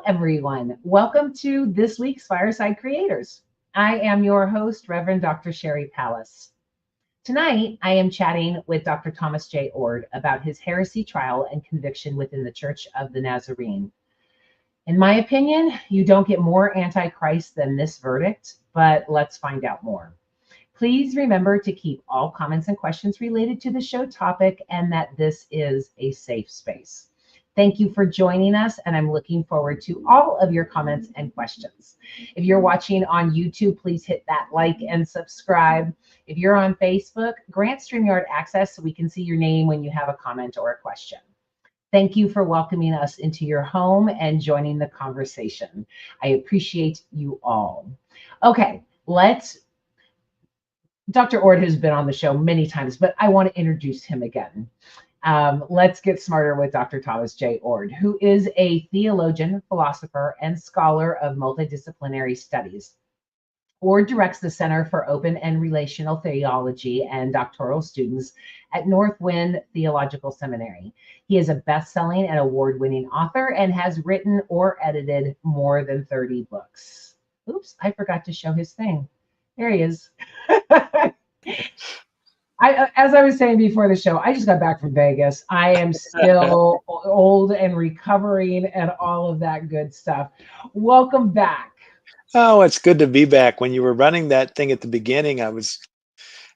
everyone. Welcome to this week's Fireside Creators. I am your host, Reverend Dr. Sherry Pallas. Tonight, I am chatting with Dr. Thomas J. Oord about his heresy trial and conviction within the Church of the Nazarene. In my opinion, you don't get more Antichrist than this verdict, but let's find out more. Please remember to keep all comments and questions related to the show topic and that this is a safe space. Thank you for joining us, and I'm looking forward to all of your comments and questions. If you're watching on YouTube, please hit that like and subscribe. If you're on Facebook, grant StreamYard access so we can see your name when you have a comment or a question. Thank you for welcoming us into your home and joining the conversation. I appreciate you all. Okay, Dr. Oord has been on the show many times, but I want to introduce him again. Let's get smarter with Dr. Thomas J. Oord, who is a theologian, philosopher, and scholar of multidisciplinary studies. Oord directs the Center for Open and Relational Theology and doctoral students at Northwind Theological Seminary. He is a best-selling and award-winning author and has written or edited more than 30 books. Oops, I forgot to show his thing. There he is. As I was saying before the show, I just got back from Vegas. I am still old and recovering and all of that good stuff. Welcome back. Oh, it's good to be back. When you were running that thing at the beginning,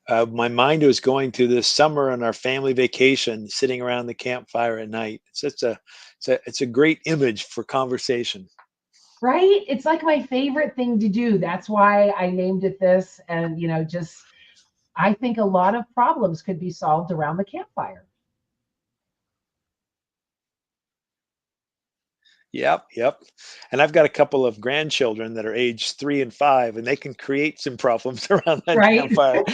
my mind was going to this summer on our family vacation, sitting around the campfire at night. It's a great image for conversation. Right? It's like my favorite thing to do. That's why I named it this. And, I think a lot of problems could be solved around the campfire. Yep. And I've got a couple of grandchildren that are age 3 and 5, and they can create some problems around that Right? campfire.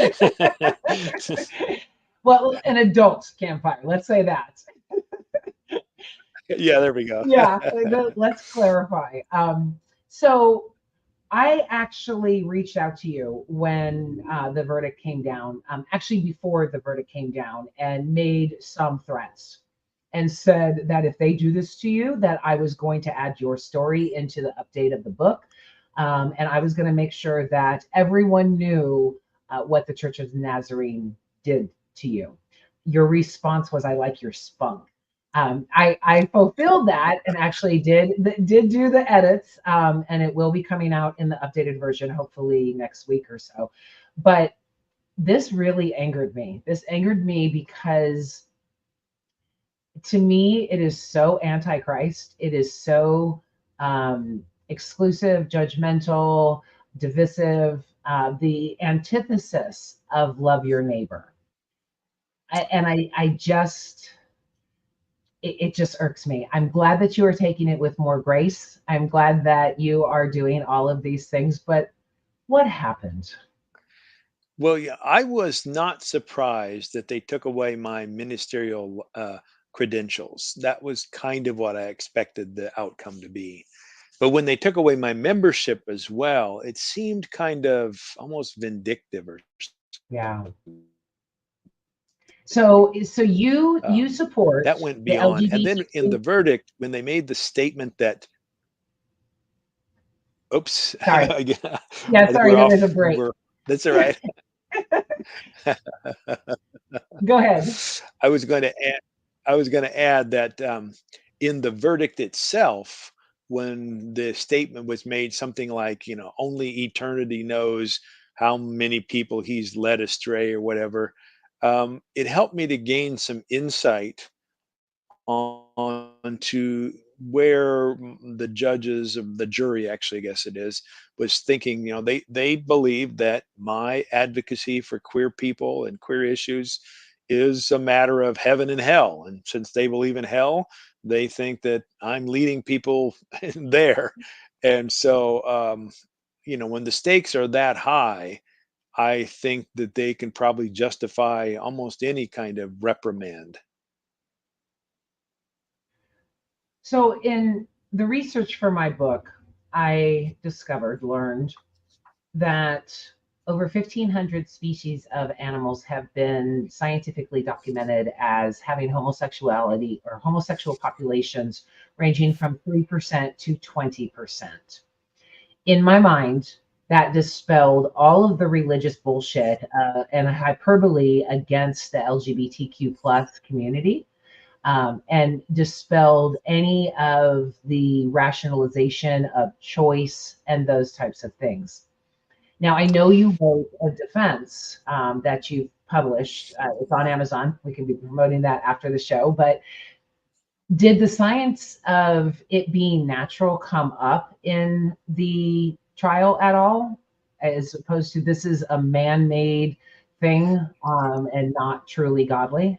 Well, an adult campfire, let's say that. Yeah, there we go. Yeah, let's clarify. So I actually reached out to you when the verdict came down, actually before the verdict came down, and made some threats and said that if they do this to you, that I was going to add your story into the update of the book. And I was going to make sure that everyone knew what the Church of the Nazarene did to you. Your response was, I like your spunk. I fulfilled that and actually did do the edits, and it will be coming out in the updated version, hopefully next week or so. But this really angered me. This angered me because to me, it is so antichrist. It is so exclusive, judgmental, divisive, the antithesis of love your neighbor. I just, it just irks me. I'm glad that you are taking it with more grace. I'm glad that you are doing all of these things, but what happened? Well, yeah, I was not surprised that they took away my ministerial credentials. That was kind of what I expected the outcome to be. But when they took away my membership as well, it seemed kind of almost vindictive or Yeah. So you support that went the beyond. And then in LGBT. the verdict, when they made the statement that, oops, Sorry. I Yeah, think sorry, we're there was a off. break. That's all right. Go ahead. I was going to add, I was going to add that in the verdict itself, when the statement was made, something like, only eternity knows how many people he's led astray or whatever, it helped me to gain some insight on to where the judges of the jury, actually, I guess it is, was thinking. They believe that my advocacy for queer people and queer issues is a matter of heaven and hell, and since they believe in hell, they think that I'm leading people there. And so when the stakes are that high, I think that they can probably justify almost any kind of reprimand. So in the research for my book, I learned that Over 1,500 species of animals have been scientifically documented as having homosexuality or homosexual populations ranging from 3% to 20%. In my mind, that dispelled all of the religious bullshit and hyperbole against the LGBTQ plus community, and dispelled any of the rationalization of choice and those types of things. Now, I know you wrote a defense that you've published. It's on Amazon. We can be promoting that after the show. But did the science of it being natural come up in the trial at all, as opposed to this is a man made thing and not truly godly?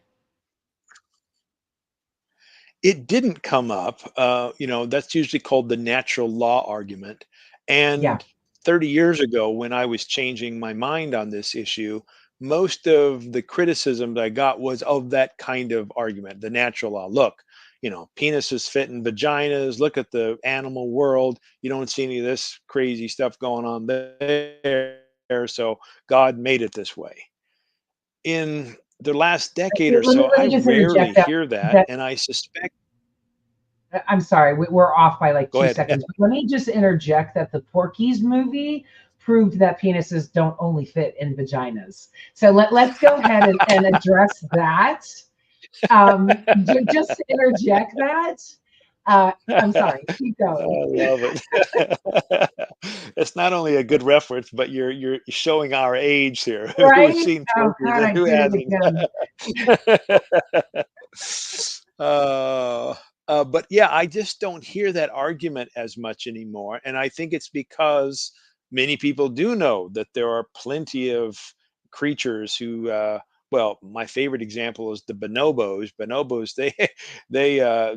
It didn't come up. That's usually called the natural law argument. Yeah, And 30 years ago, when I was changing my mind on this issue, most of the criticism that I got was of that kind of argument, the natural law. Look, penises fit in vaginas. Look at the animal world. You don't see any of this crazy stuff going on there. So God made it this way. In the last decade or let me so, let I me just rarely interject that hear that. that And I suspect, I'm sorry, we're off by like go two ahead. seconds. But let me just interject that the Porky's movie proved that penises don't only fit in vaginas. So let's go ahead and address that. Just to interject that. I'm sorry, keep I going. love it. It's not only a good reference, but you're showing our age here. Who's Right? seen Oh, Porky's God, and I who did it hasn't? again. uh, but yeah, I just don't hear that argument as much anymore, and I think it's because many people do know that there are plenty of creatures who. Well, my favorite example is the bonobos. Bonobos, they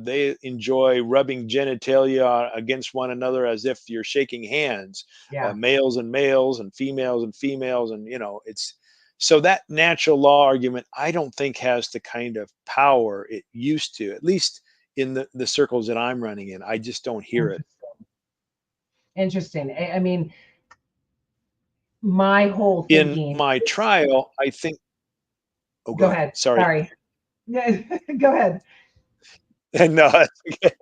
they enjoy rubbing genitalia against one another as if you're shaking hands, Yeah. males and males and females and females, and it's so that natural law argument, I don't think has the kind of power it used to, at least in the circles that I'm running in. I just don't hear it. Interesting. Interesting. I mean, my whole In thinking my is trial, I think, oh, go go ahead. ahead. Sorry. Sorry. Yeah, go ahead. No, that's okay.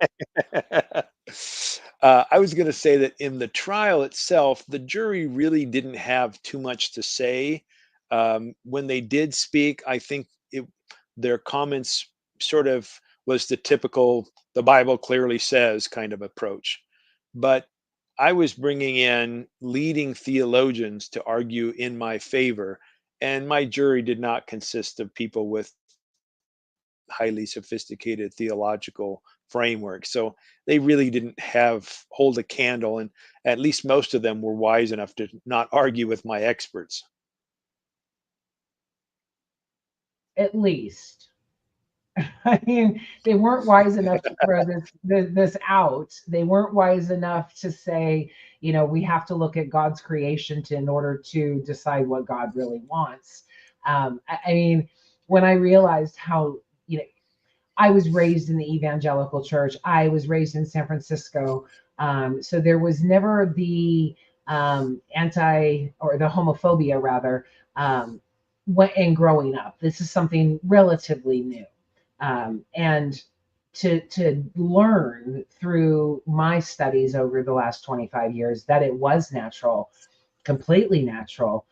I was going to say that in the trial itself, the jury really didn't have too much to say. When they did speak, I think their comments sort of was the typical, the Bible clearly says kind of approach. But I was bringing in leading theologians to argue in my favor, and my jury did not consist of people with highly sophisticated theological framework. So they really didn't have hold a candle, and at least most of them were wise enough to not argue with my experts. At least. I mean, they weren't wise enough to throw this out. They weren't wise enough to say, we have to look at God's creation in order to decide what God really wants. I mean, when I realized how, you know, I was raised in the evangelical church. I was raised in San Francisco. So there was never the anti or the homophobia rather in growing up. This is something relatively new. And to learn through my studies over the last 25 years that it was natural, completely natural,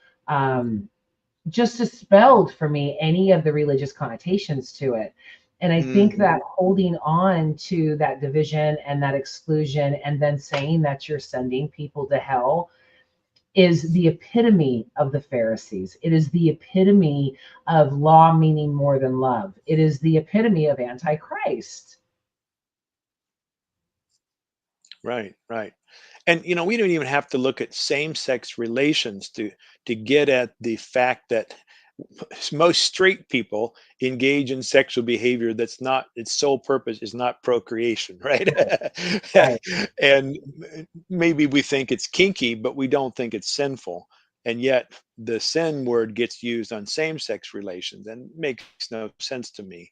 just dispelled for me any of the religious connotations to it. And I think Mhm. that holding on to that division and that exclusion and then saying that you're sending people to hell is the epitome of the Pharisees. It is the epitome of law meaning more than love. It is the epitome of Antichrist. Right, right. And we don't even have to look at same-sex relations to get at the fact that most straight people engage in sexual behavior that's not its sole purpose is not procreation, right? Right. And maybe we think it's kinky, but we don't think it's sinful. And yet the sin word gets used on same-sex relations and makes no sense to me.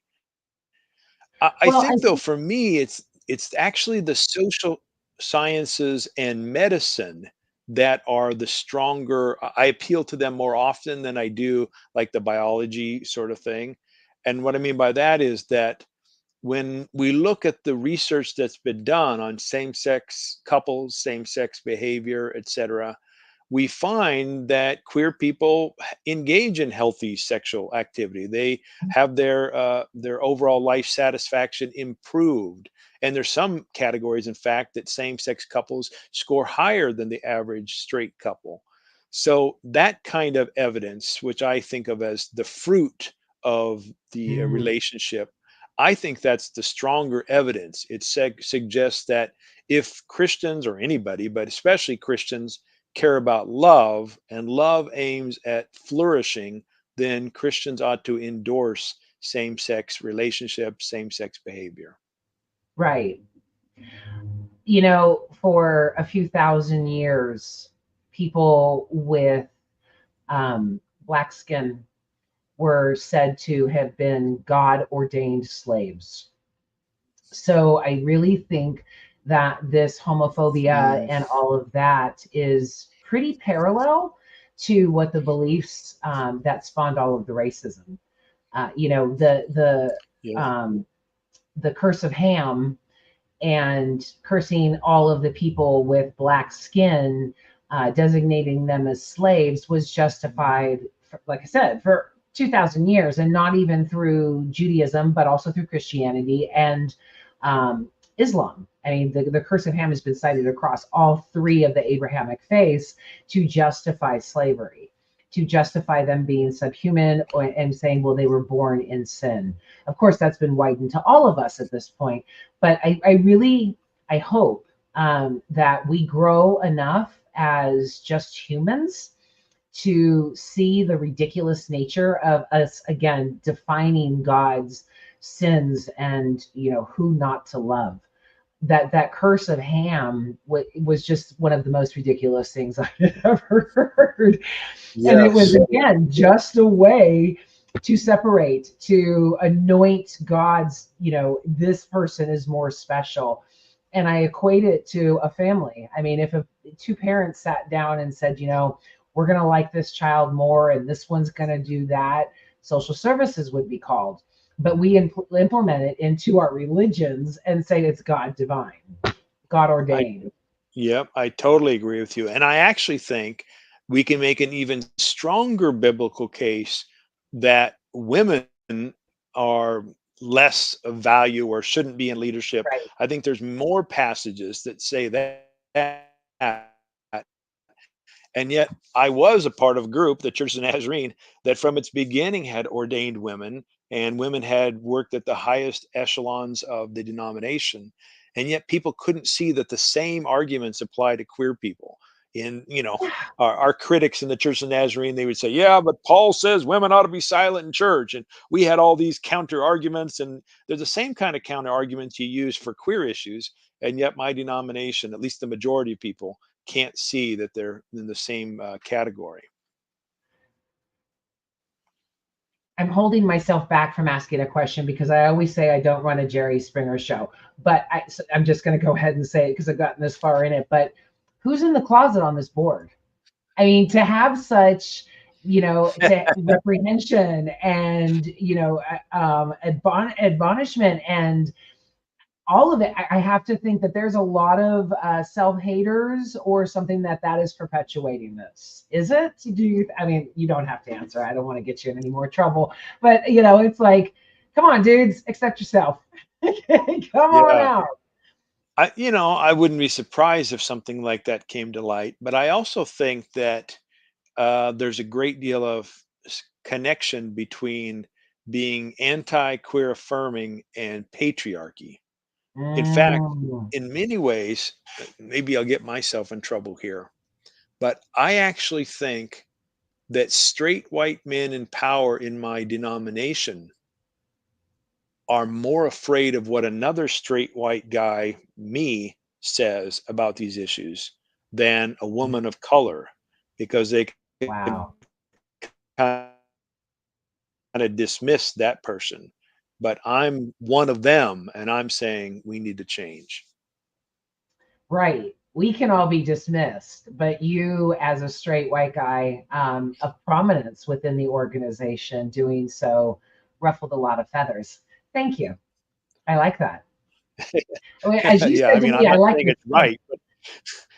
I Well, I think though think for me it's actually the social sciences and medicine that are the stronger. I appeal to them more often than I do like the biology sort of thing. And what I mean by that is that when we look at the research that's been done on same-sex couples, same-sex behavior, etc., we find that queer people engage in healthy sexual activity. They have their overall life satisfaction improved. And there's some categories, in fact, that same-sex couples score higher than the average straight couple. So that kind of evidence, which I think of as the fruit of the Mm, relationship, I think that's the stronger evidence. It suggests that if Christians or anybody, but especially Christians, care about love and love aims at flourishing, then Christians ought to endorse same sex relationships, same sex behavior. right. For a few thousand years, people with black skin were said to have been God ordained slaves. So I really think that this homophobia Mm, and all of that is pretty parallel to what the beliefs that spawned all of the racism. yeah. Um, the curse of Ham and cursing all of the people with black skin, designating them as slaves, was justified, like I said, for 2,000 years, and not even through Judaism, but also through Christianity and um, Islam. I mean, the curse of Ham has been cited across all three of the Abrahamic faiths to justify slavery, to justify them being subhuman, and saying, well, they were born in sin. Of course, that's been widened to all of us at this point, but I really, I hope that we grow enough as just humans to see the ridiculous nature of us again defining God's sins and who not to love. That curse of Ham was just one of the most ridiculous things I've ever heard, and it was Yes. again just a way to separate, to anoint God's, this person is more special. And I equate it to a family. I mean, if two parents sat down and said, we're going to like this child more and this one's going to do that, social services would be called. But we implement it into our religions and say it's God divine, God I ordained. Yep, I totally agree with you. And I actually think we can make an even stronger biblical case that women are less of value or shouldn't be in leadership. Right. I think there's more passages that say that. And yet, I was a part of a group, the Church of Nazarene, that from its beginning had ordained women, and women had worked at the highest echelons of the denomination. And yet, people couldn't see that the same arguments apply to queer people. In our critics in the Church of Nazarene, they would say, "Yeah, but Paul says women ought to be silent in church," and we had all these counter arguments. And they're the same kind of counter arguments you use for queer issues. And yet, my denomination, at least the majority of people, can't see that they're in the same category. I'm holding myself back from asking a question because I always say I don't run a Jerry Springer show, but I'm just going to go ahead and say it because I've gotten this far in it. But who's in the closet on this board? I mean, to have such, to reprehension and admonishment and all of it, I have to think that there's a lot of self-haters or something that is perpetuating this. Is it? Do you? I mean, you don't have to answer. I don't want to get you in any more trouble, but it's like, come on, dudes, accept yourself. Come on Yeah. out. I wouldn't be surprised if something like that came to light, but I also think that there's a great deal of connection between being anti-queer affirming and patriarchy. In fact, Mm, in many ways, maybe I'll get myself in trouble here, but I actually think that straight white men in power in my denomination are more afraid of what another straight white guy, me, says about these issues than a woman of color because they could wow. kind of dismiss that person. But I'm one of them and I'm saying we need to change. Right. we can all be dismissed, but you, as a straight white guy of prominence within the organization, doing so ruffled a lot of feathers. Thank you. I like that. As you Yeah, I said to mean, I'm me, I not like saying your it's tone. right, but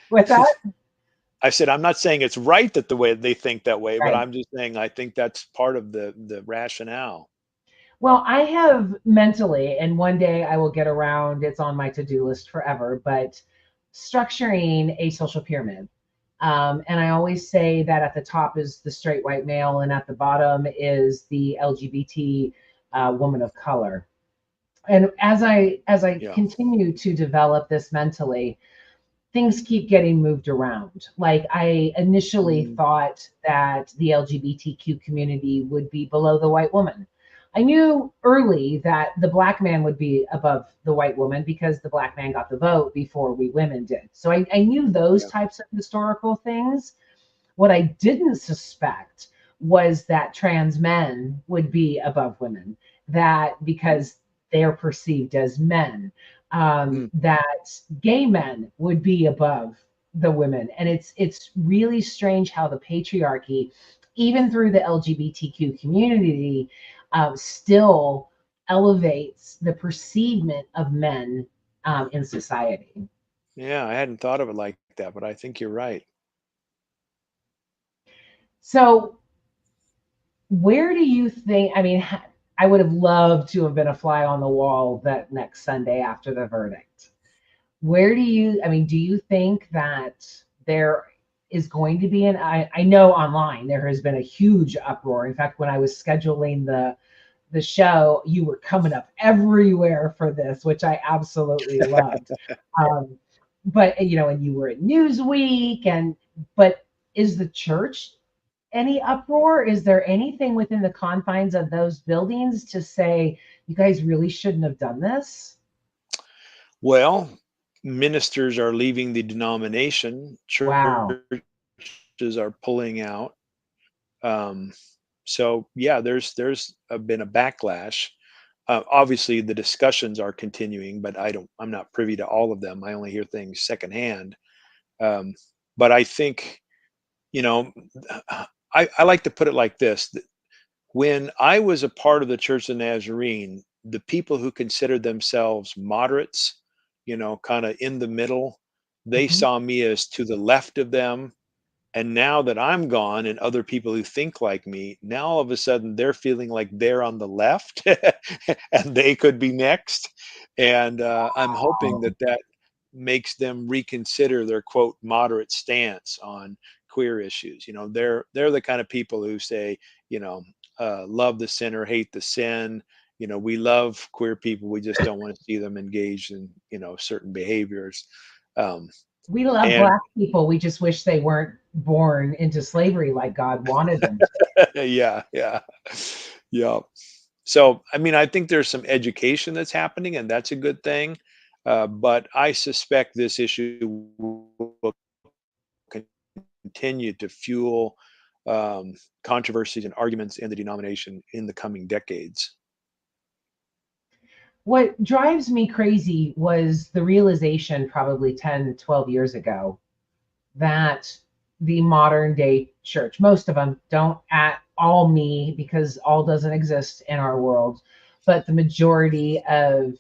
What's that? I said I'm not saying it's right that the way they think that way, but Right. I'm just saying I think that's part of the rationale. Well, I have mentally, and one day I will get around, it's on my to do list forever, but structuring a social pyramid. And I always say that at the top is the straight white male, and at the bottom is the LGBT woman of color. And as I Yeah. continue to develop this mentally, things keep getting moved around. Like I initially Mm, thought that the LGBTQ community would be below the white woman. I knew early that the black man would be above the white woman because the black man got the vote before we women did. So I knew those yeah. types of historical things. What I didn't suspect was that trans men would be above women, that because they're perceived as men, Mm, that gay men would be above the women. And it's really strange how the patriarchy, even through the LGBTQ community, still elevates the perceivement of men in society. yeah, I hadn't thought of it like that, but I think you're right. So where do you think? I mean, I would have loved to have been a fly on the wall that next Sunday after the verdict. Where do you, I mean, do you think that there is going to be I know online there has been a huge uproar. In fact, when I was scheduling the show, you were coming up everywhere for this, which I absolutely loved. Um, but and you were at Newsweek, but is the church any uproar? Is there anything within the confines of those buildings to say, you guys really shouldn't have done this? Well, ministers are leaving the denomination, Wow. churches are pulling out. Um, so yeah, been a backlash. Obviously, the discussions are continuing, but I'm not privy to all of them. I only hear things secondhand. Um, but I think, you know, I like to put it like this: that when I was a part of the Church of Nazarene, the people who considered themselves moderates, kind of in the middle, they Mhm. saw me as to the left of them. And now that I'm gone and other people who think like me, now all of a sudden they're feeling like they're on the left and they could be next. And I'm hoping Wow. that that makes them reconsider their quote moderate stance on queer issues. They're the kind of people who say, love the sinner, hate the sin. We love queer people. We just don't want to see them engaged in, certain behaviors. Um, We love and black people. We just wish they weren't born into slavery like God wanted them to. yeah, yeah, yeah. So, I mean, I think there's some education that's happening, and that's a good thing. But I suspect this issue will continue to fuel controversies and arguments in the denomination in the coming decades. What drives me crazy was the realization probably 10, 12 years ago that the modern day church, most of them don't at all me because all doesn't exist in our world, but the majority of,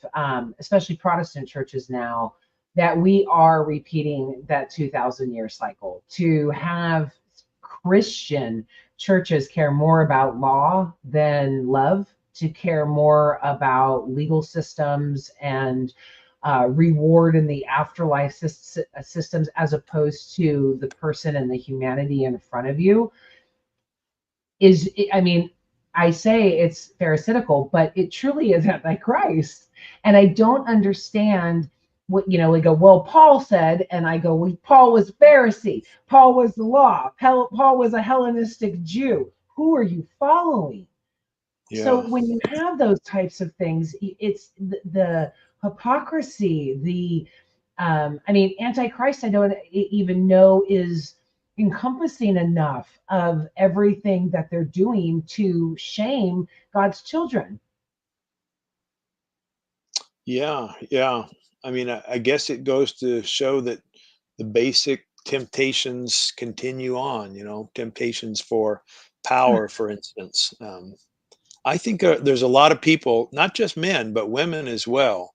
especially Protestant churches now, that we are repeating that 2,000 year cycle to have Christian churches care more about law than love, to care more about legal systems and reward in the afterlife systems as opposed to the person and the humanity in front of you is, I mean, I say it's pharisaical, but it truly is antichrist. And I don't understand what, we go, well, Paul said, and I go, well, Paul was Pharisee, Paul was the law, Paul was a Hellenistic Jew. Who are you following? So Yeah. when you have those types of things, it's the hypocrisy, I mean, antichrist, I don't even know is encompassing enough of everything that they're doing to shame God's children. Yeah, yeah. I mean, I guess it goes to show that the basic temptations continue on, temptations for power, for instance. I think there's a lot of people, not just men, but women as well,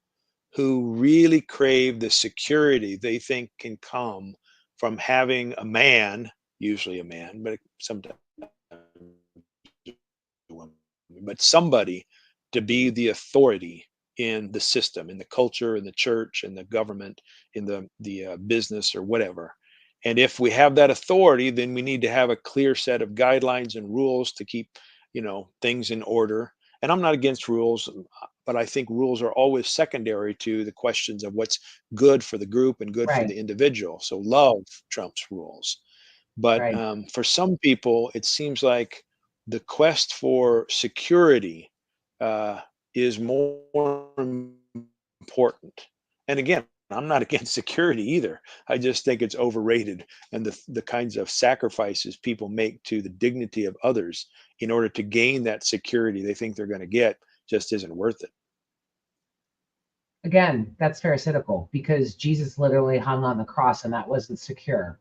who really crave the security they think can come from having a man, usually a man, but sometimes a woman, but somebody to be the authority in the system, in the culture, in the church, in the government, in the business or whatever. And if we have that authority, then we need to have a clear set of guidelines and rules to keep, things in order. And I'm not against rules, but I think rules are always secondary to the questions of what's good for the group and good for Right, the individual. So love trumps rules. But right. for some people, it seems like the quest for security uh, is more important. And again, I'm not against security either. I just think it's overrated, and the kinds of sacrifices people make to the dignity of others in order to gain that security they think they're going to get just isn't worth it. Again, that's pharisaical because Jesus literally hung on the cross and that wasn't secure.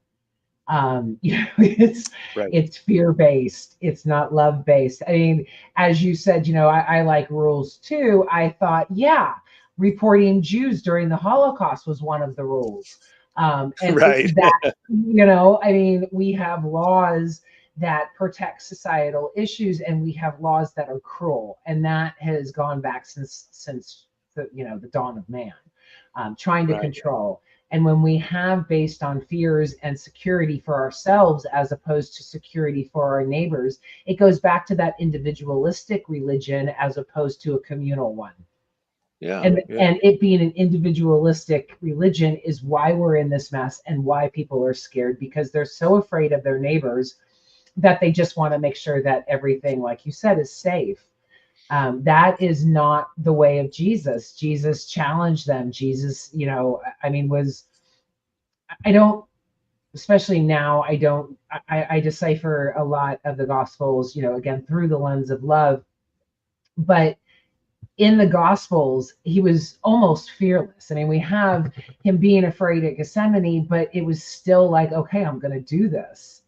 It's Right. fear based. It's not love based. I mean, as you said, I like rules too. I thought, yeah, reporting Jews during the Holocaust was one of the rules. And Right. that, I mean, we have laws that protect societal issues, and we have laws that are cruel, and that has gone back since the dawn of man, trying to Right. control. And when we have based on fears and security for ourselves as opposed to security for our neighbors, it goes back to that individualistic religion as opposed to a communal one. Yeah. And Yeah. it being an individualistic religion is why we're in this mess and why people are scared, because they're so afraid of their neighbors that they just want to make sure that everything, like you said, is safe. That is not the way of Jesus. Jesus challenged them. Jesus, I mean, I don't, especially now, I decipher a lot of the gospels, again, through the lens of love. But in the gospels, he was almost fearless. I mean, we have him being afraid at Gethsemane, but it was still like, okay, I'm going to do this.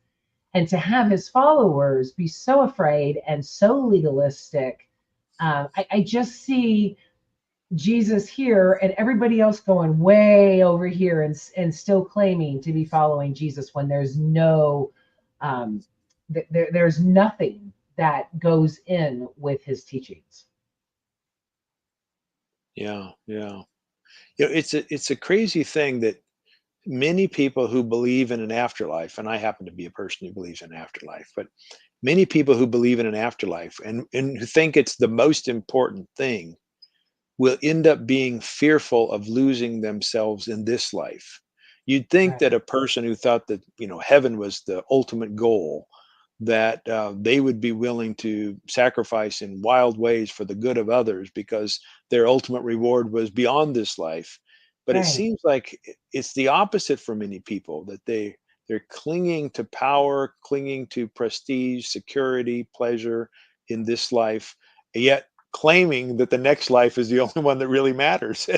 And to have his followers be so afraid and so legalistic, I just see Jesus here and everybody else going way over here and still claiming to be following Jesus when there's no, um, there's nothing that goes in with his teachings. Yeah. Yeah. It's a crazy thing that many people who believe in an afterlife, and I happen to be a person who believes in afterlife, but many people who believe in an afterlife and who think it's the most important thing will end up being fearful of losing themselves in this life. You'd think Right. that a person who thought that heaven was the ultimate goal, that they would be willing to sacrifice in wild ways for the good of others because their ultimate reward was beyond this life. But it Right. seems like it's the opposite for many people, that they're clinging to power, clinging to prestige, security, pleasure in this life, yet claiming that the next life is the only one that really matters.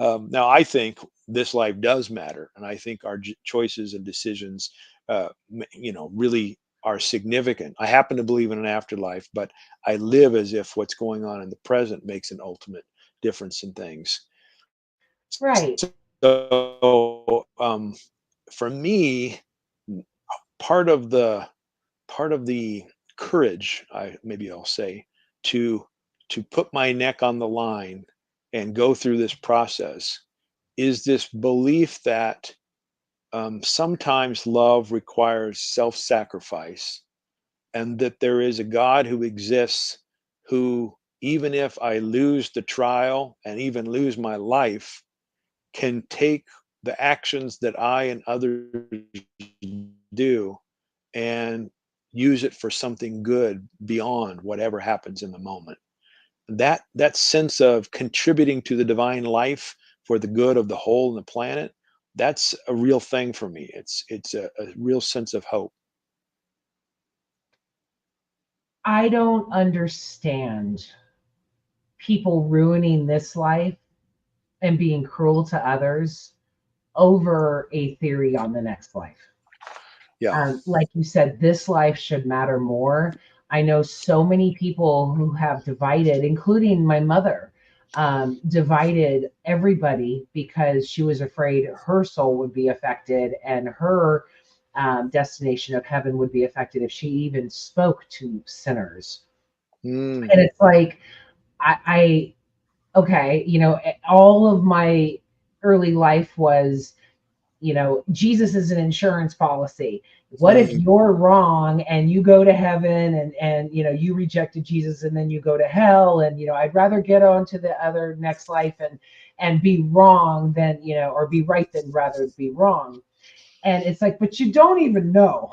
Now, I think this life does matter, and I think our choices and decisions, really are significant. I happen to believe in an afterlife, but I live as if what's going on in the present makes an ultimate difference in things. Right. So, for me, part of the part of the courage, I'll say, to put my neck on the line and go through this process is this belief that sometimes love requires self-sacrifice, and that there is a God who exists who, even if I lose the trial and even lose my life, can take the actions that I and others do and use it for something good beyond whatever happens in the moment. That sense of contributing to the divine life for the good of the whole and the planet, that's a real thing for me. It's a real sense of hope. I don't understand people ruining this life and being cruel to others over a theory on the next life. Yeah. Like you said, this life should matter more. I know so many people who have divided, including my mother, divided everybody because she was afraid her soul would be affected and her destination of heaven would be affected if she even spoke to sinners. Mm, And it's like, okay, all of my early life was, Jesus is an insurance policy. What if mm, you're wrong and you go to heaven and you rejected Jesus and then you go to hell, and I'd rather get on to the other next life and be wrong than, or be right than rather be wrong. And it's like, but you don't even know.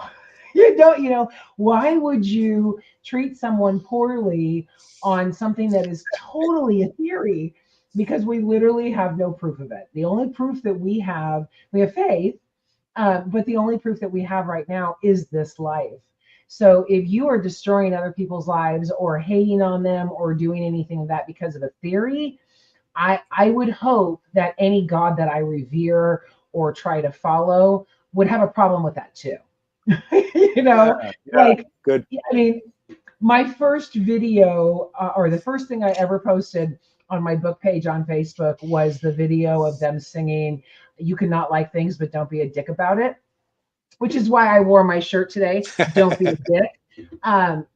You don't, why would you treat someone poorly on something that is totally a theory? Because we literally have no proof of it. The only proof that we have faith, but the only proof that we have right now is this life. So if you are destroying other people's lives or hating on them or doing anything of that because of a theory, I would hope that any God that I revere or try to follow would have a problem with that too. you yeah. know, Yeah. like, Good. yeah, I mean, my first video, or the first thing I ever posted on my book page on Facebook, was the video of them singing, "You cannot like things, but don't be a dick about it," which is why I wore my shirt today. Don't be a dick.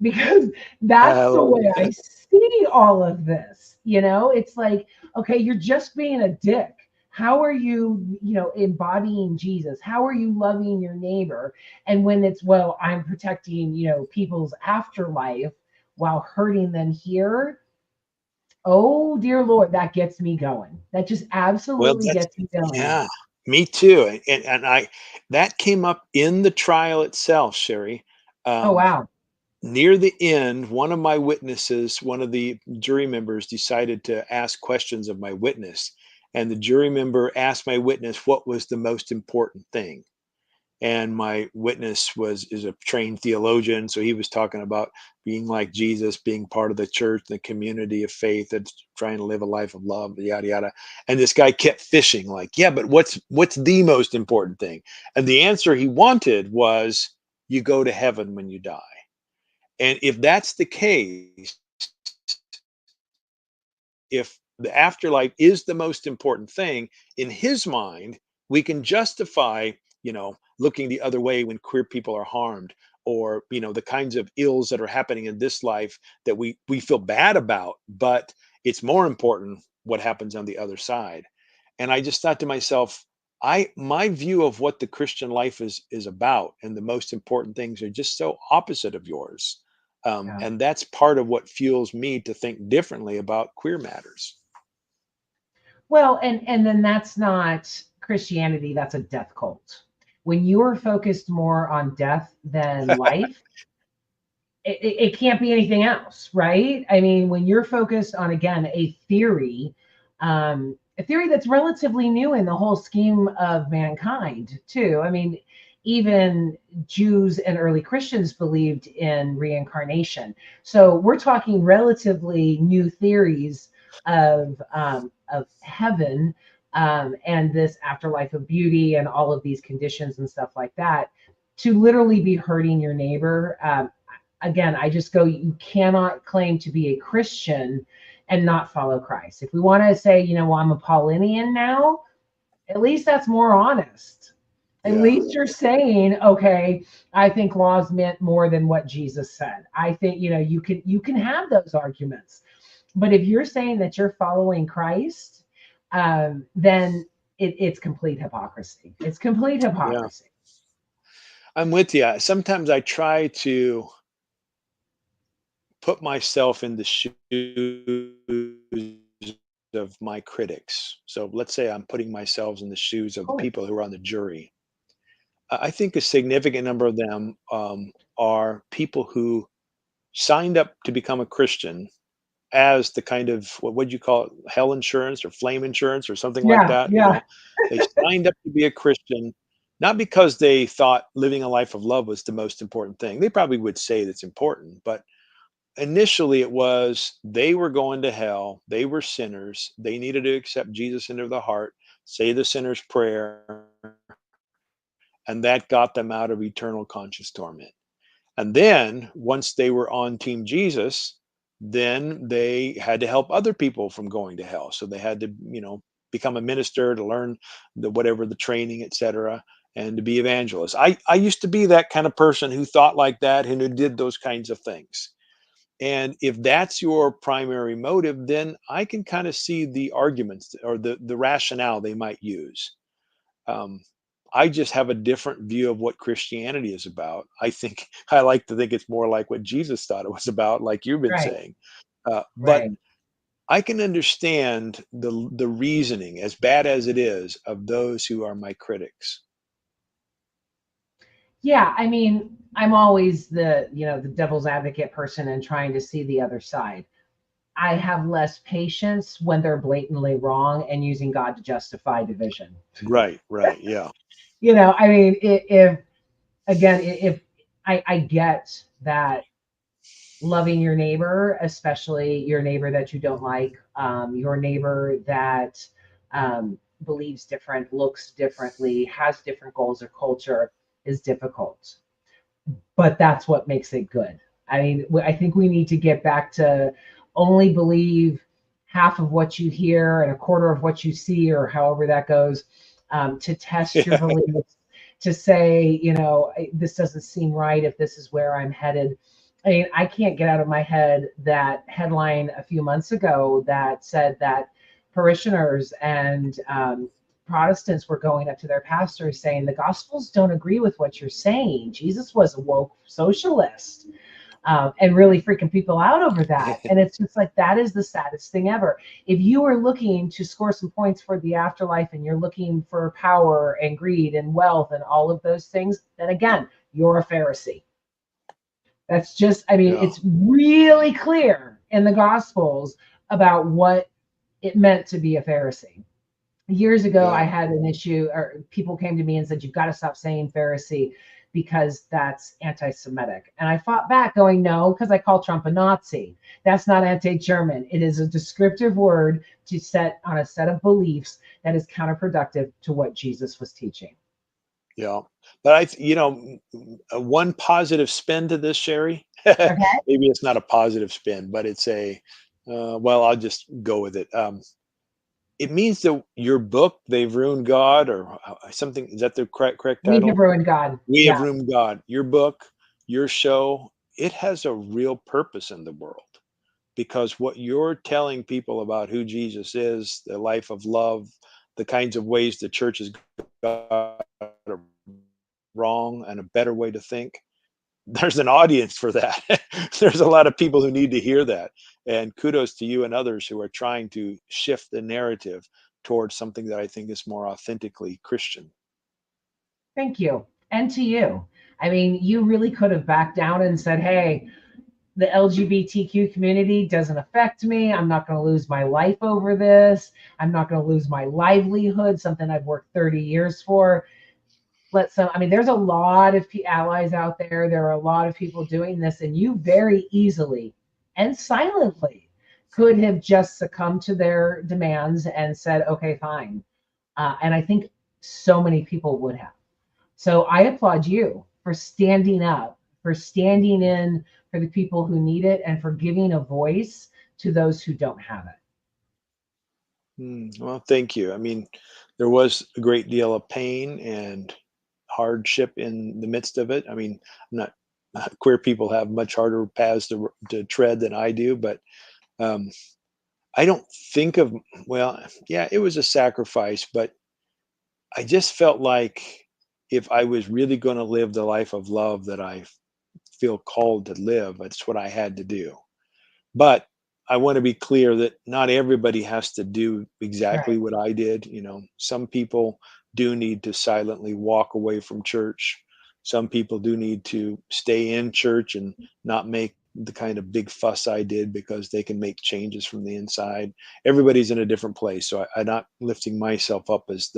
Because I that's the love way I it. see all of this. It's like, okay, you're just being a dick. How are you, embodying Jesus? How are you loving your neighbor? And when it's, well, I'm protecting, people's afterlife while hurting them here. Oh, dear Lord, that gets me going. That just Well, absolutely that's gets me going. yeah, me too. And I that came up in the trial itself, Sherry. Oh, Um, wow. Near the end, one of my witnesses, one of the jury members decided to ask questions of my witness. And the jury member asked my witness what was the most important thing. And my witness is a trained theologian, so he was talking about being like Jesus, being part of the church, the community of faith, that's trying to live a life of love, yada yada. And this guy kept fishing, like, yeah, but what's the most important thing? And the answer he wanted was, you go to heaven when you die. And if that's the case, if the afterlife is the most important thing in his mind, we can justify, looking the other way when queer people are harmed, or the kinds of ills that are happening in this life that we feel bad about, but it's more important what happens on the other side. And I just thought to myself, I my view of what the Christian life is about and the most important things are just so opposite of yours. Yeah. And that's part of what fuels me to think differently about queer matters. Well, and then that's not Christianity, that's a death cult. When you are focused more on death than life, it can't be anything else, right? I mean, when you're focused on, again, a theory that's relatively new in the whole scheme of mankind, too. I mean, even Jews and early Christians believed in reincarnation. So we're talking relatively new theories of heaven, and this afterlife of beauty and all of these conditions and stuff like that, to literally be hurting your neighbor. Again, I just go, you cannot claim to be a Christian and not follow Christ. If we want to say, well, I'm a Paulinian now, at least that's more honest. At Yeah. least you're saying, okay, I think laws meant more than what Jesus said. I think, you can have those arguments. But if you're saying that you're following Christ, then it's complete hypocrisy. It's complete Yeah. hypocrisy. I'm with you. Sometimes I try to put myself in the shoes of my critics. So let's say I'm putting myself in the shoes Of of the course. people who are on the jury. I think a significant number of them are people who signed up to become a Christian as the kind of, what would you call it, hell insurance or flame insurance or something like Yeah, that. yeah, They signed up to be a Christian, not because they thought living a life of love was the most important thing. They probably would say that's important, but initially it was they were going to hell, they were sinners, they needed to accept Jesus into their heart, say the sinner's prayer, and that got them out of eternal conscious torment. And then once they were on Team Jesus, then they had to help other people from going to hell. So they had to, become a minister to learn the whatever the training, etc., and to be evangelists. I used to be that kind of person who thought like that and who did those kinds of things. And if that's your primary motive, then I can kind of see the arguments or the rationale they might use. um, I just have a different view of what Christianity is about. I think I like to think it's more like what Jesus thought it was about, like you've been Right, saying. But right. I can understand the reasoning, as bad as it is, of those who are my critics. Yeah, I mean, I'm always the devil's advocate person and trying to see the other side. I have less patience when they're blatantly wrong and using God to justify division. Right, right, yeah, I mean, if again, if I get that loving your neighbor, especially your neighbor that you don't like, your neighbor that believes different, looks differently, has different goals or culture, is difficult. But that's what makes it good. I mean, I think we need to get back to only believe half of what you hear and a quarter of what you see, or however that goes, to test your yeah, beliefs, to say, this doesn't seem right if this is where I'm headed. I mean, I can't get out of my head that headline a few months ago that said that parishioners and Protestants were going up to their pastors saying, the Gospels don't agree with what you're saying. Jesus was a woke socialist, and really freaking people out over that. And it's just like, that is the saddest thing ever. If you are looking to score some points for the afterlife and you're looking for power and greed and wealth and all of those things, then again, you're a Pharisee. That's just, I mean, yeah, it's really clear in the Gospels about what it meant to be a Pharisee. Years ago, I right. had an issue, or people came to me and said, you've got to stop saying Pharisee because that's anti Semitic. And I fought back, going, no, because I call Trump a Nazi. That's not anti German. It is a descriptive word to set on a set of beliefs that is counterproductive to what Jesus was teaching. Yeah, but one positive spin to this, Sherry. Okay. Maybe it's not a positive spin, but it's well, I'll just go with it. It means that your book, "They've Ruined God," or something. Is that the correct We have title? ruined God. "We Have Yeah. Ruined God." Your book, your show, it has a real purpose in the world because what you're telling people about who Jesus is, the life of love, the kinds of ways the church has got it wrong, and a better way to think. There's an audience for that. There's a lot of people who need to hear that. And kudos to you and others who are trying to shift the narrative towards something that I think is more authentically Christian. Thank you. And to you. I mean, you really could have backed down and said, hey, the LGBTQ community doesn't affect me. I'm not going to lose my life over this. I'm not going to lose my livelihood, something I've worked 30 years for. I mean, there's a lot of allies out there. There are a lot of people doing this, and you very easily and silently could have just succumbed to their demands and said, okay, fine. And I think so many people would have. So I applaud you for standing up, for standing in for the people who need it, and for giving a voice to those who don't have it. Well, thank you. I mean, there was a great deal of pain and hardship in the midst of it. I mean, I'm not queer people have much harder paths to tread than I do, but um, I don't think of, well, yeah, it was a sacrifice, but I just felt like if I was really going to live the life of love that I feel called to live, that's what I had to do. But I want to be clear that not everybody has to do exactly Right. what I did. Some people do need to silently walk away from church. Some people do need to stay in church and not make the kind of big fuss I did because they can make changes from the inside. Everybody's in a different place. So I'm not lifting myself up as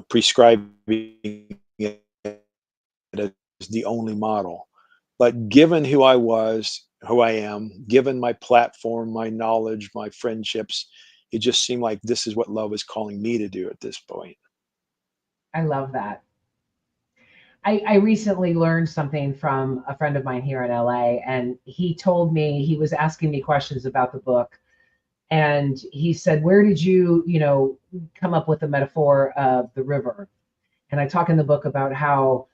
prescribing it as the only model. But given who I was, who I am, given my platform, my knowledge, my friendships, it just seemed like this is what love is calling me to do at this point. I love that. I recently learned something from a friend of mine here in LA, and he told me, he was asking me questions about the book, and he said, "Where did you, come up with the metaphor of the river?" And I talk in the book about how,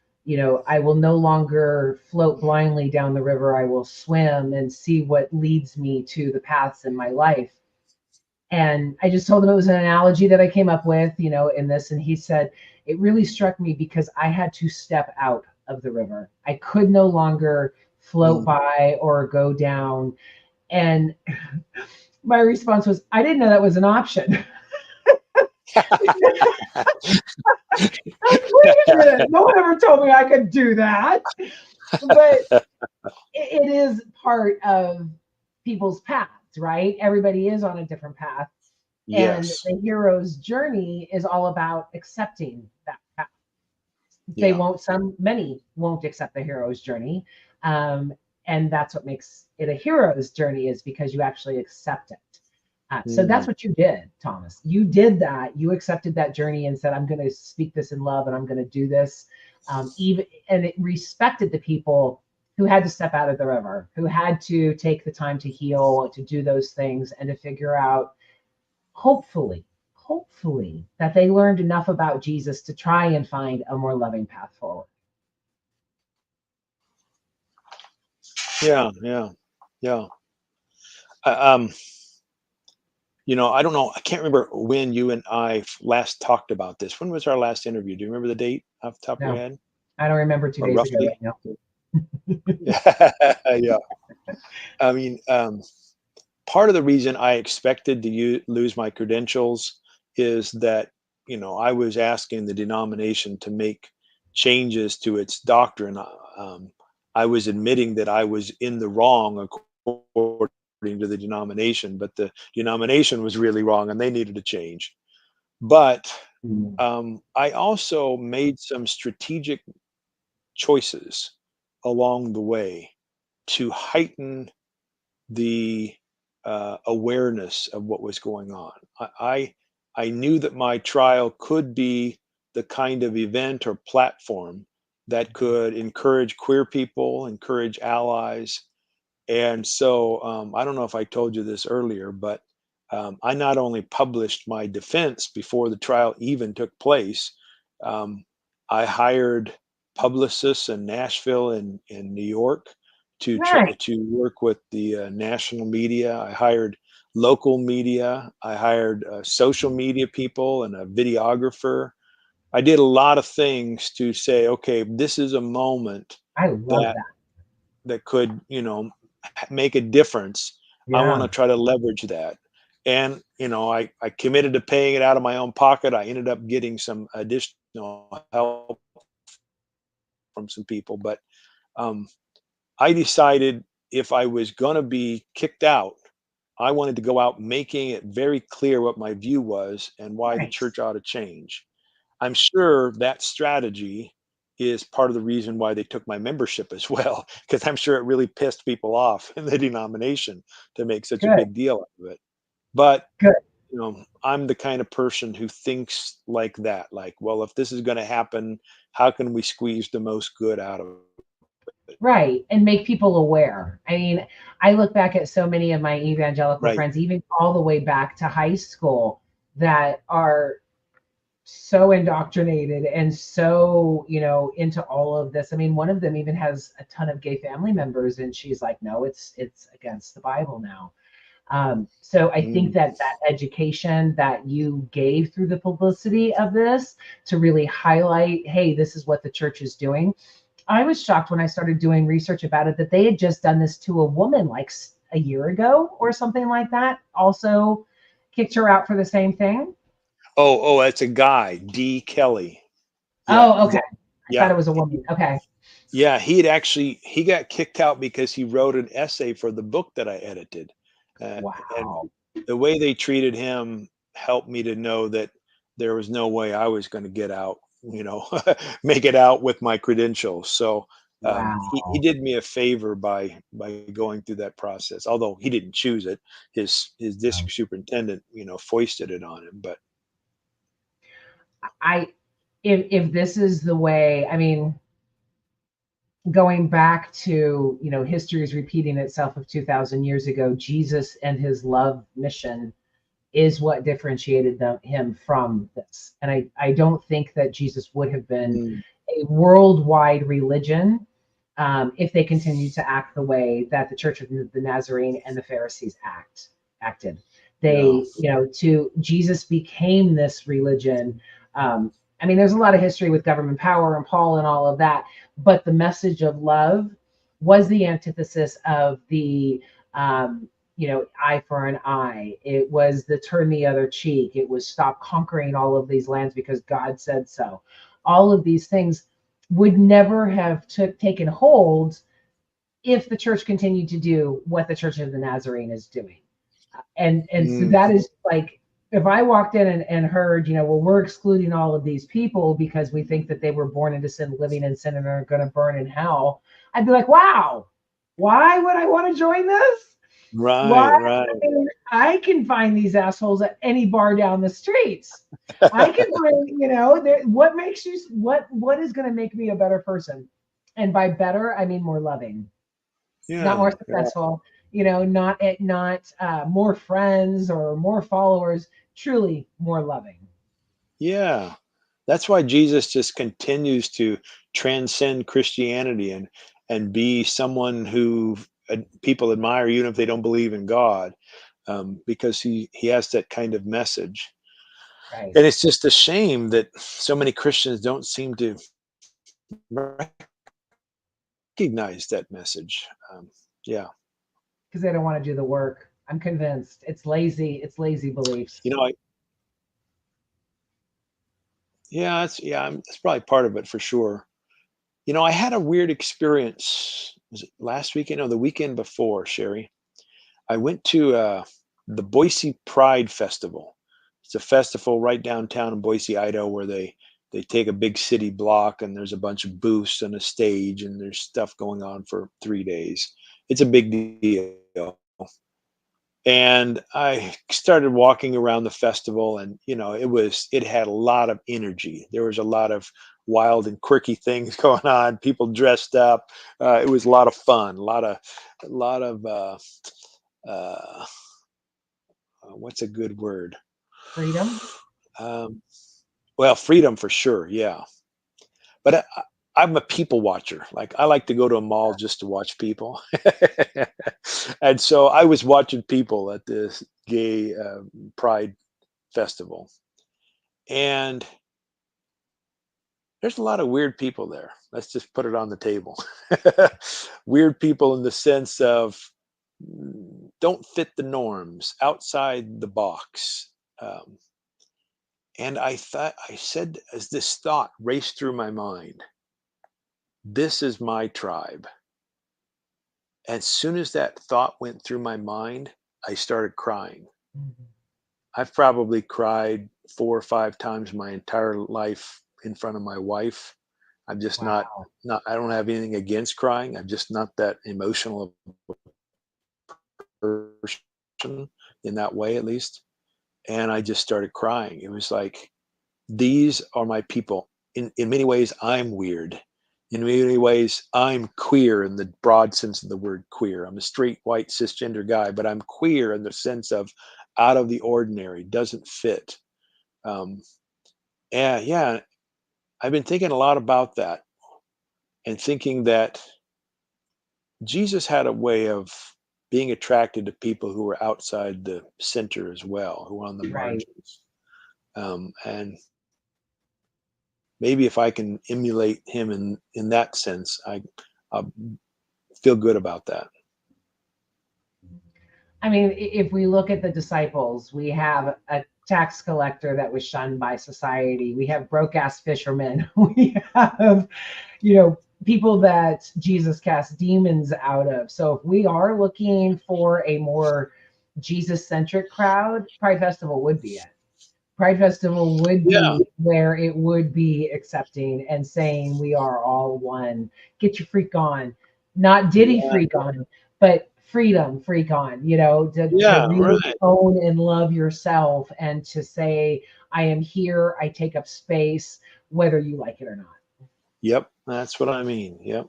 I will no longer float blindly down the river. I will swim and see what leads me to the paths in my life. And I just told him it was an analogy that I came up with, in this. And he said, it really struck me because I had to step out of the river. I could no longer float Mm. by or go down. And my response was, I didn't know that was an option. Like, wait a minute. No one ever told me I could do that. But it is part of people's paths, right? Everybody is on a different path. And Yes. the hero's journey is all about accepting that path. They Yeah. won't, many won't accept the hero's journey. Um, and that's what makes it a hero's journey, is because you actually accept it. So that's Mm. what you did, Thomas. You did that. You accepted that journey and said, I'm going to speak this in love and I'm going to do this. Even, and it respected the people who had to step out of the river, who had to take the time to heal, to do those things, and to figure out, hopefully, that they learned enough about Jesus to try and find a more loving path forward. Yeah. Yeah. Yeah. Uh, um, I don't know. I can't remember when you and I last talked about this. When was our last interview? Do you remember the date off the top of your No, head, I don't remember 2 or days ago roughly? right now. Yeah. Yeah. I mean, part of the reason I expected to lose my credentials is that, I was asking the denomination to make changes to its doctrine. I was admitting that I was in the wrong according to the denomination, but the denomination was really wrong and they needed to change. But Mm. I also made some strategic choices along the way to heighten the awareness of what was going on. I knew that my trial could be the kind of event or platform that could encourage queer people, encourage allies. And so I don't know if I told you this earlier, but I not only published my defense before the trial even took place, um, I hired publicists in Nashville and in New York Right. to work with the national media. I hired local media. I hired social media people and a videographer. I did a lot of things to say, okay, this is a moment I love that that. could, make a difference. I want Yeah. to try to leverage that. And, I committed to paying it out of my own pocket. I ended up getting some additional help from some people, but um, I decided if I was going to be kicked out, I wanted to go out making it very clear what my view was and why the Right. church ought to change. I'm sure that strategy is part of the reason why they took my membership as well, because I'm sure it really pissed people off in the denomination to make such a Good. big deal out of it. But, Good. I'm the kind of person who thinks like that, like, well, if this is going to happen, how can we squeeze the most good out of it? Right. And make people aware. I mean, I look back at so many of my evangelical Right. friends, even all the way back to high school, that are so indoctrinated and so, into all of this. I mean, one of them even has a ton of gay family members, and she's like, no, it's against the Bible now. So I think Mm. that that education that you gave through the publicity of this, to really highlight, hey, this is what the church is doing. I was shocked when I started doing research about it that they had just done this to a woman like a year ago or something like that. Also kicked her out for the same thing. Oh, that's a guy, D. Kelly. Yeah, Oh, okay. I thought yeah. it was a woman. Okay. Yeah, he got kicked out because he wrote an essay for the book that I edited, and Wow. the way they treated him helped me to know that there was no way I was gonna get out, make it out with my credentials. So, He Wow. did me a favor by going through that process, although he didn't choose it. His Wow. district superintendent, foisted it on him. But I if this is the way, I mean, going back to, history is repeating itself of 2000 years ago, Jesus and his love mission is what differentiated him from this. And I don't think that Jesus would have been mm, a worldwide religion if they continued to act the way that the Church of the Nazarene and the Pharisees acted. yeah, They, to Jesus became this religion. Um, I mean, there's a lot of history with government power and Paul and all of that, but the message of love was the antithesis of the eye for an eye. It was the turn the other cheek. It was stop conquering all of these lands because God said so. All of these things would never have taken hold if the church continued to do what the Church of the Nazarene is doing. And so mm, that is like, if I walked in and heard, well, we're excluding all of these people because we think that they were born into sin, living in sin, and are going to burn in hell, I'd be like, wow, why would I want to join this? Why? right, right, I can find these assholes at any bar down the streets. I can find, what makes you, what is going to make me a better person? And by better, I mean more loving, not yeah, more yeah, successful, not more friends or more followers, truly more loving. yeah. That's why Jesus just continues to transcend Christianity and be someone who people admire, even if they don't believe in God, because he has that kind of message. Right. And it's just a shame that so many Christians don't seem to recognize that message. Yeah, Because they don't want to do the work. I'm convinced it's lazy. It's lazy beliefs. you know, I, that's probably part of it for sure. I had a weird experience. Was it last weekend? No, the weekend before, Sherry. I went to the Boise Pride Festival. It's a festival right downtown in Boise, Idaho, where they take a big city block and there's a bunch of booths and a stage and there's stuff going on for 3 days. It's a big deal. And I started walking around the festival, and it had a lot of energy. There was a lot of wild and quirky things going on, people dressed up. It was a lot of fun, a lot of uh, what's a good word? Freedom. um, well, freedom for sure, yeah. But I'm a people watcher. Like, I like to go to a mall just to watch people. And so I was watching people at this gay pride festival, and there's a lot of weird people there. Let's just put it on the table. Weird people in the sense of don't fit the norms, outside the box. Um, and I said, as this thought raced through my mind, this is my tribe. As soon as that thought went through my mind, I started crying. Mhm. I've probably cried 4 or 5 times my entire life in front of my wife. I'm just Wow. not I don't have anything against crying. I'm just not that emotional person in that way, at least. And I just started crying. It was like, these are my people. In many ways, I'm weird. In many ways, I'm queer in the broad sense of the word queer. I'm a straight, white, cisgender guy, but I'm queer in the sense of out of the ordinary, doesn't fit. Um, and yeah, I've been thinking a lot about that, and thinking that Jesus had a way of being attracted to people who were outside the center as well, who were on the Right. margins. And maybe if I can emulate him in that sense, I feel good about that. I mean, if we look at the disciples, we have a tax collector that was shunned by society. We have broke ass fishermen. We have, people that Jesus cast demons out of. So if we are looking for a more Jesus centric crowd, Pride Festival would be it. Pride Festival would Yeah, be where it would be accepting and saying we are all one. Get your freak on. Not Diddy yeah, freak on, but freedom freak on, to yeah, really right. own and love yourself and to say, I am here, I take up space, whether you like it or not. Yep, that's what I mean. Yep.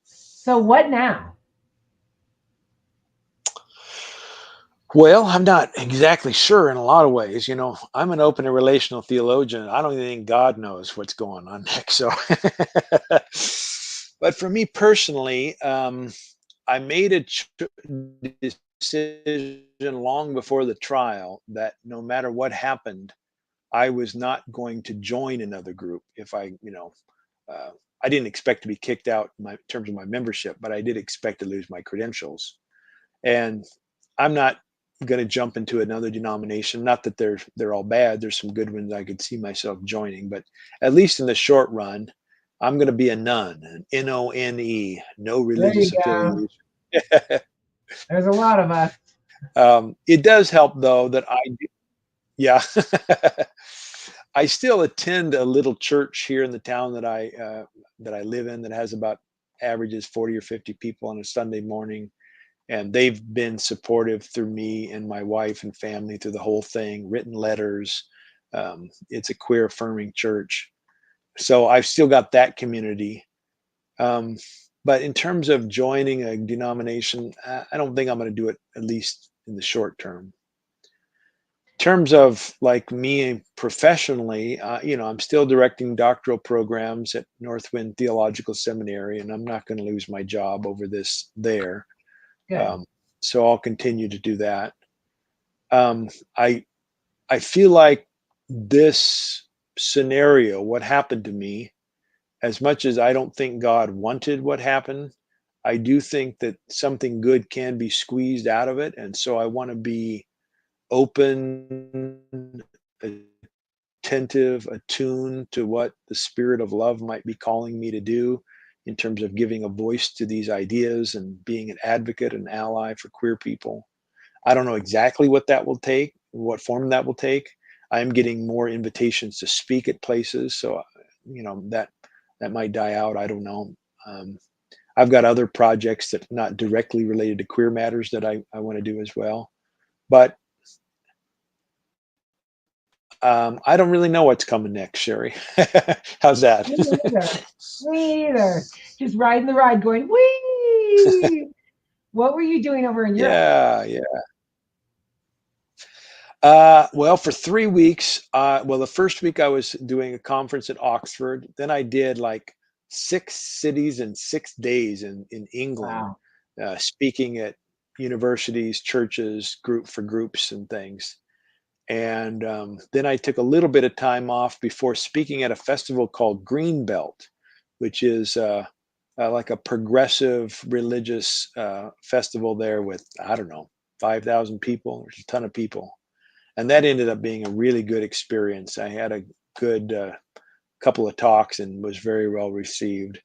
So what now? Well, I'm not exactly sure in a lot of ways. I'm an open and relational theologian. I don't even think God knows what's going on next. So, but for me personally, I made a decision long before the trial that no matter what happened, I was not going to join another group. If uh, I didn't expect to be kicked out in terms of my membership, but I did expect to lose my credentials. And I'm not going to jump into another denomination. Not that they're all bad. There's some good ones I could see myself joining, but at least in the short run, I'm going to be a nun, an NONE, no There you religious go. affiliation. There's a lot of us. It does help though that yeah, I still attend a little church here in the town that I live in that has about averages 40 or 50 people on a Sunday morning, and they've been supportive through me and my wife and family through the whole thing, written letters. It's a queer affirming church, so I've still got that community. Um, but in terms of joining a denomination, I don't think I'm going to do it, at least in the short term. In terms of like me professionally, I'm still directing doctoral programs at Northwind Theological Seminary, and I'm not going to lose my job over this there. Good. Um, so I'll continue to do that. Um, I I feel like this scenario, what happened to me, as much as I don't think God wanted what happened, I do think that something good can be squeezed out of it, and so I want to be open, attentive, attuned to what the spirit of love might be calling me to do in terms of giving a voice to these ideas and being an advocate and ally for queer people. I don't know exactly what that will take, what form that will take. I am getting more invitations to speak at places, so that might die out. I don't know. Um, I've got other projects that not directly related to queer matters that I want to do as well. But I don't really know what's coming next, Sherry. How's that? Me either. Me either. Just riding the ride, going wee. What were you doing over in Europe? Yeah, yeah. Well, for 3 weeks, well, the first week I was doing a conference at Oxford. Then I did like 6 cities in 6 days in England, Wow. speaking at universities, churches, groups and things. And then I took a little bit of time off before speaking at a festival called Greenbelt, which is like a progressive religious festival there with, I don't know, 5,000 people. There's a ton of people. And that ended up being a really good experience. I had a good couple of talks and was very well received.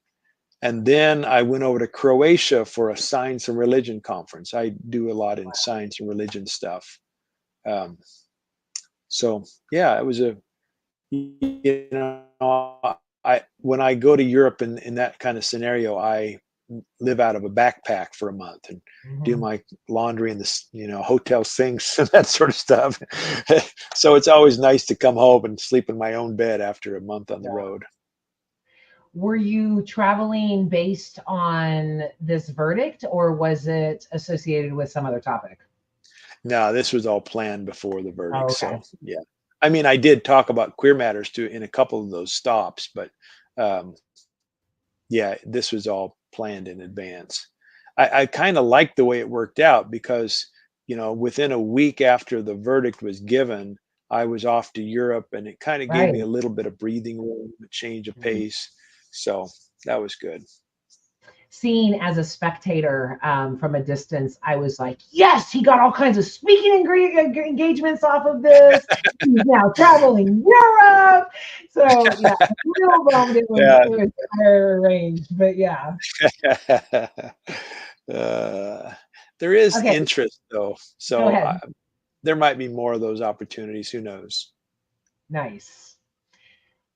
And then I went over to Croatia for a science and religion conference. I do a lot in science and religion stuff. Um, so yeah, it was you know, I when I go to Europe in that kind of scenario, I live out of a backpack for a month and do Mhm. my laundry in the hotel sinks and that sort of stuff. So it's always nice to come home and sleep in my own bed after a month on the Yeah. road. Were you traveling based on this verdict or was it associated with some other topic? No, this was all planned before the Oh, verdict. okay. So yeah, I mean, I did talk about queer matters too in a couple of those stops, but um, yeah, this was all planned in advance. I kind of liked the way it worked out because, within a week after the verdict was given, I was off to Europe and it kind of gave me Right. a little bit of breathing room, a change of Mhm. pace. So that was good. Seeing as a spectator from a distance, I was like, yes, he got all kinds of speaking engagements off of this. He's now traveling Europe. So yeah, I'm real bummed Yeah. it was arranged, but yeah. uh, there is Okay, interest though. go So ahead. there might be more of those opportunities. Who knows? Nice.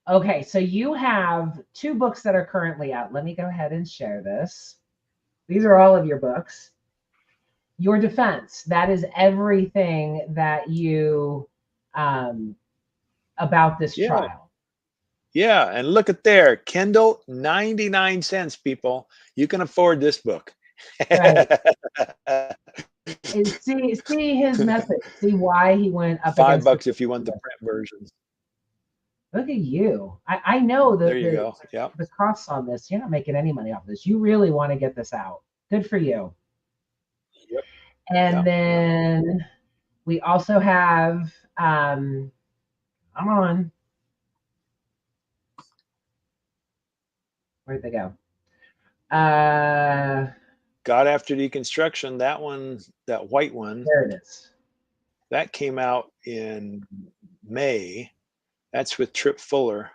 Okay, so you have two books that are currently out. Let me go ahead and share this. These are all of your books. Your defense, that is everything that you um, about this Yeah. trial. Yeah. And look at there. Kindle, 99 cents, people. You can afford this book. Right. And see his method. See why he went up against the $5 if you want the print version. Look at you. I know There you go. Yeah. the costs on this. You're not making any money off this. You really want to get this out. Good for you. Yep. And Yep. Yep. then we also have come on. Where'd they go? God After Deconstruction, that one, that white one, There it is. that came out in May. That's with Trip Fuller.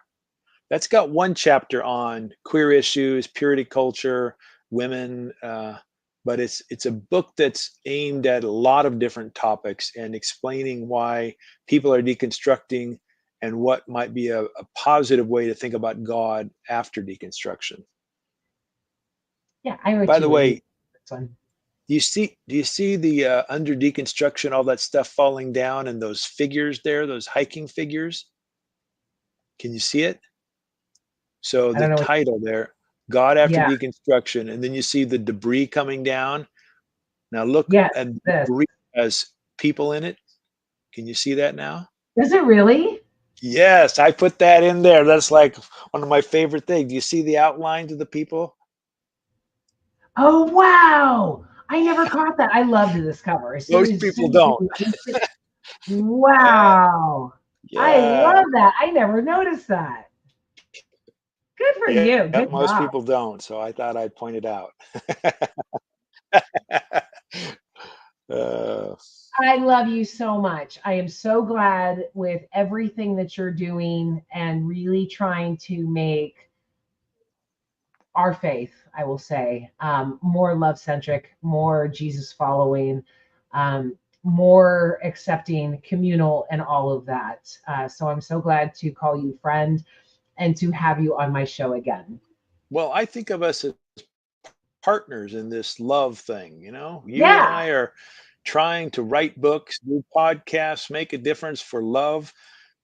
That's got one chapter on queer issues, purity culture, women, but it's a book that's aimed at a lot of different topics and explaining why people are deconstructing and what might be a positive way to think about God after deconstruction. Yeah, I By the actually read way, this one. do you see the under deconstruction, all that stuff falling down and those figures there, those hiking figures? Can you see it? So I the don't know what. title there, God After Yeah. Deconstruction, and then you see the debris coming down. Now look Yes. at This. debris has people in it. Can you see that now? Does it really? Yes, I put that in there. That's like one of my favorite things. Do you see the outlines of the people? Oh wow! I never caught that. I loved this cover. Most As people soon as don't. you Yeah, wow. I yeah, love that. I never noticed that. Good for yeah. you. Good Most job. people don't. So I thought I'd point it out. uh, I love you so much. I am so glad with everything that you're doing and really trying to make our faith, I will say, more love centric, more Jesus following, more accepting, communal, and all of that. So I'm so glad to call you friend and to have you on my show again. well, I think of us as partners in this love thing. You know, you and Yeah, I are trying to write books, do podcasts, make a difference for love,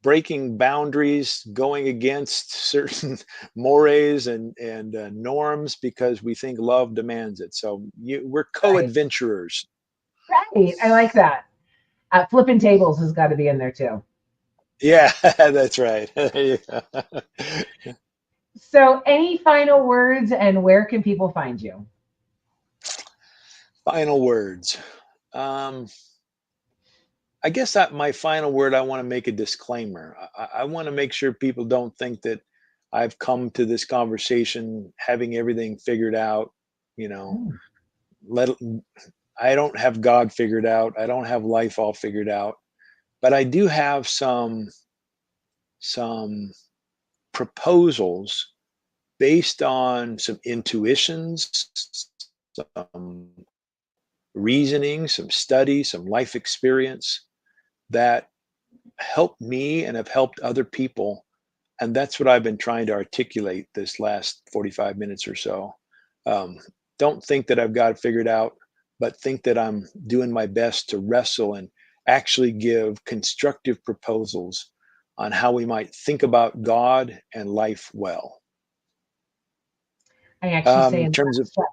breaking boundaries, going against certain mores and norms because we think love demands it. So we're right, co-adventurers. right. I like that. Flipping tables has got to be in there too. Yeah, that's right. So, any final words and where can people find you? Final words. Um, I guess that my final word, I want to make a disclaimer. I want to make sure people don't think that I've come to this conversation having everything figured out. You know, Mm, let I don't have God figured out. I don't have life all figured out, but I do have some proposals based on some intuitions, some reasoning, some study, some life experience that helped me and have helped other people. And that's what I've been trying to articulate this last 45 minutes or so. Um, don't think that I've got it figured out, but think that I'm doing my best to wrestle and actually give constructive proposals on how we might think about God and life well. I actually say In in the terms of, last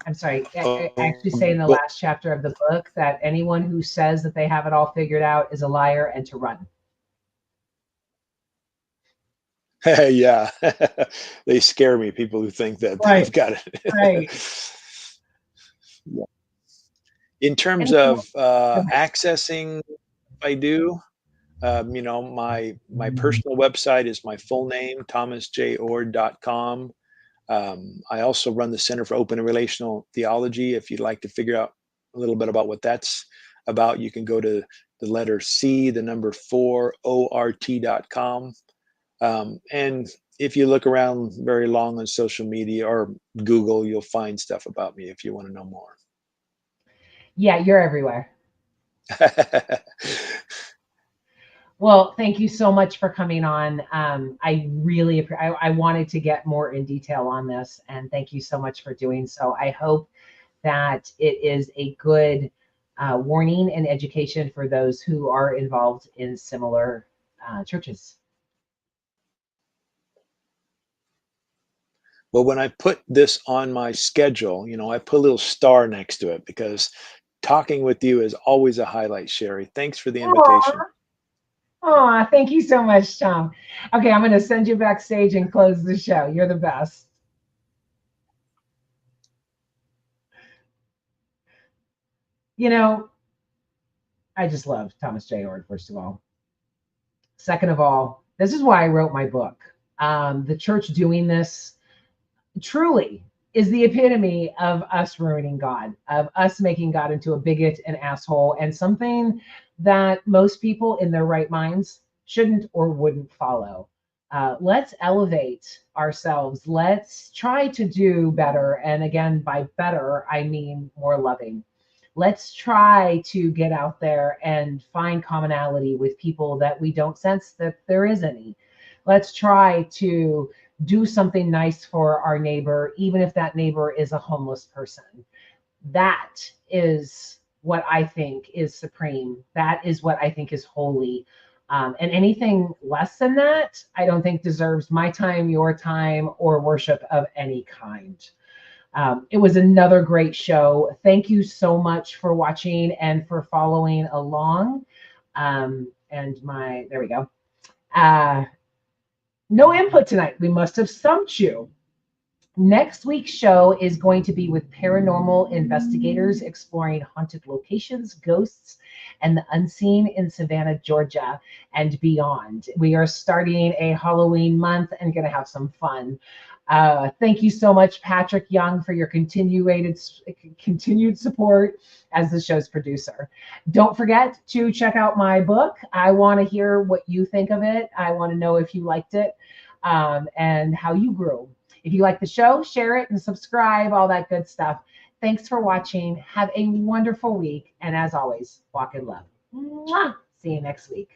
I'm sorry, I oh, actually say in the last chapter of the book that anyone who says that they have it all figured out is a liar and to run. yeah, they scare me. People who think that Right, they've got it. right. In terms Anything of else? Go ahead. accessing, if I do, my personal website is my full name, thomasjoord.com. I also run the Center for Open and Relational Theology. If you'd like to figure out a little bit about what that's about, you can go to the letter C, the number 4, ORT.com. And if you look around very long on social media or Google, you'll find stuff about me if you want to know more. Yeah, you're everywhere. Well, thank you so much for coming on. I really, I wanted to get more in detail on this, and thank you so much for doing so. I hope that it is a good warning and education for those who are involved in similar churches. Well, when I put this on my schedule, I put a little star next to it because talking with you is always a highlight, Sherry. Thanks for the invitation. Oh, thank you so much, Tom. Okay, I'm going to send you backstage and close the show. You're the best. You know, I just love Thomas J. Oord, first of all. Second of all, this is why I wrote my book. The church doing this truly is the epitome of us ruining God, of us making God into a bigot and asshole, and something that most people in their right minds shouldn't or wouldn't follow. Let's elevate ourselves. Let's try to do better. And again, by better, I mean more loving. Let's try to get out there and find commonality with people that we don't sense that there is any. Let's try to do something nice for our neighbor, even if that neighbor is a homeless person. That is what I think is supreme. That is what I think is holy. And anything less than that, I don't think deserves my time, your time, or worship of any kind. It was another great show. Thank you so much for watching and for following along. There we go. Uh, no input tonight. We must have stumped you. Next week's show is going to be with paranormal investigators exploring haunted locations, ghosts, and the unseen in Savannah, Georgia, and beyond. We are starting a Halloween month and going to have some fun. Thank you so much, Patrick Young, for your continued support as the show's producer. Don't forget to check out my book. I want to hear what you think of it. I want to know if you liked it and how you grew. If you like the show, share it and subscribe, all that good stuff. Thanks for watching. Have a wonderful week. And as always, walk in love. Mwah! See you next week.